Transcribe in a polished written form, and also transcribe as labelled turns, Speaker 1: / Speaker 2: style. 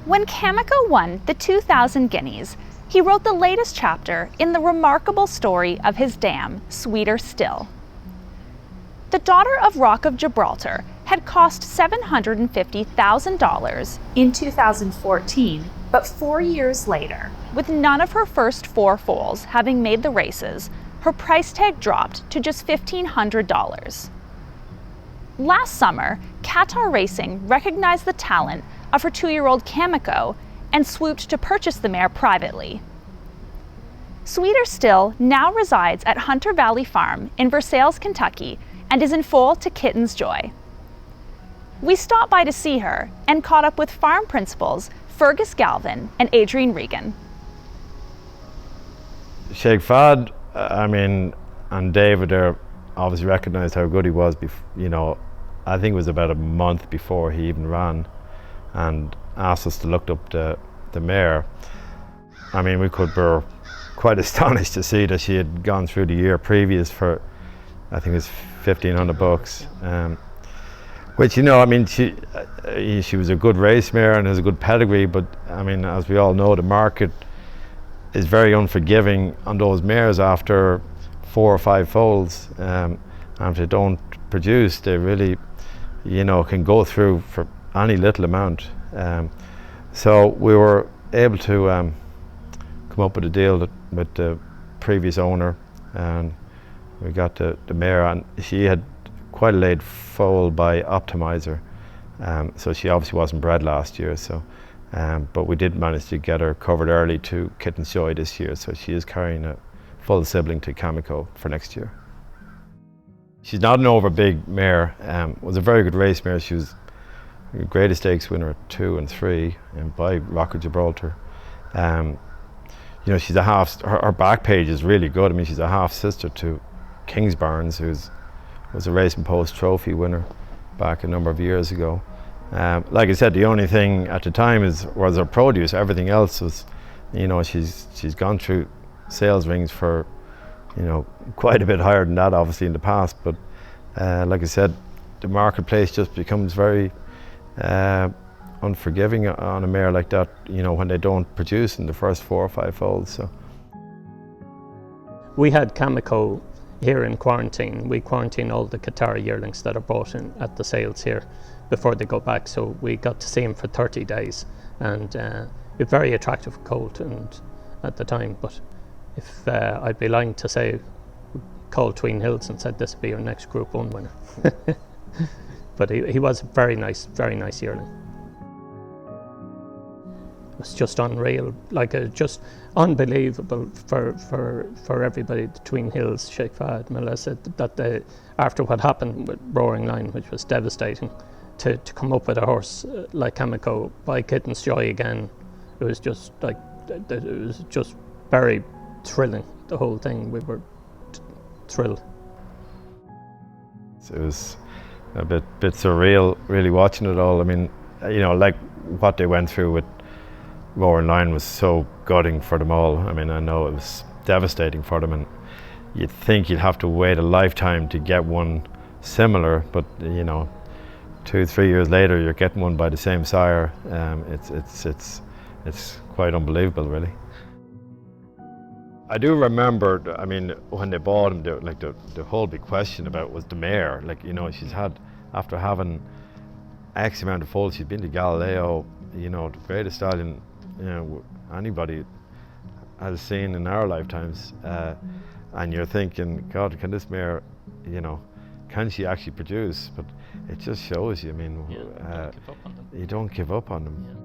Speaker 1: When Kameko won the 2000 Guineas, he wrote the latest chapter in the remarkable story of his dam, Sweeter Still. The daughter of Rock of Gibraltar had cost $750,000 in 2014, but 4 years later, with none of her first 4 foals having made the races, her price tag dropped to just $1,500. Last summer, Qatar Racing recognized the talent of her 2-year-old Kameko and swooped to purchase the mare privately. Sweeter Still now resides at Hunter Valley Farm in Versailles, Kentucky, and is in foal to Kitten's joy. We stopped by to see her and caught up with farm principals Fergus Galvin and Adrian Regan.
Speaker 2: Sheikh Fahad, and David there obviously recognised how good he was. I think it was about a month before he even ran, and asked us to look up the mare. We were quite astonished to see that she had gone through the year previous for, I think it was $1,500, which she was a good race mare and has a good pedigree, but as we all know, the market is very unforgiving on those mares after 4 or 5 foals, and if they don't produce, they really can go through for any little amount. So we were able to come up with a deal with the previous owner, and we got the mare, and she had quite a late foal by Optimizer, so she obviously wasn't bred last year. But we did manage to get her covered early to Kitten's joy this year, so she is carrying a full sibling to Kameko for next year. She's not an over big mare. Was a very good race mare. She was a Greatest Stakes winner at 2 and 3 by Rock of Gibraltar. She's a half. Her back page is really good. She's a half sister to Kingsbarns, who was a Racing Post Trophy winner back a number of years ago. Like I said, the only thing at the time was her produce. Everything else was, she's gone through sales rings for, quite a bit higher than that, obviously, in the past. But like I said, the marketplace just becomes very unforgiving on a mare like that, when they don't produce in the first 4 or 5 foals. So
Speaker 3: we had Kameko here in quarantine. We quarantine all the Qatari yearlings that are bought in at the sales here before they go back, so we got to see him for 30 days, and a very attractive colt at the time. But if I'd be lying to say, we called Tween Hills and said this would be your next Group 1 winner. But he was a very nice yearling. It was just unreal, just unbelievable for everybody. The Tween Hills, Sheikh Fahad, Melissa, that after what happened with Roaring Lion, which was devastating, to come up with a horse like Kameko by Kitten's joy again, it was just very thrilling, the whole thing. We were thrilled.
Speaker 2: It was a bit surreal, really, watching it all. Like what they went through with Roaring Lion was so gutting for them all. I know it was devastating for them, and you'd think you'd have to wait a lifetime to get one similar, but 2-3 years later you're getting one by the same sire. It's quite unbelievable, really. I do remember, when they bought him, the whole big question about was the mare. She's had, after having X amount of foals, she's been to Galileo, the greatest stallion anybody has seen in our lifetimes, and you're thinking, God, can this mare, can she actually produce? But it just shows you, you don't give up on them. Yeah.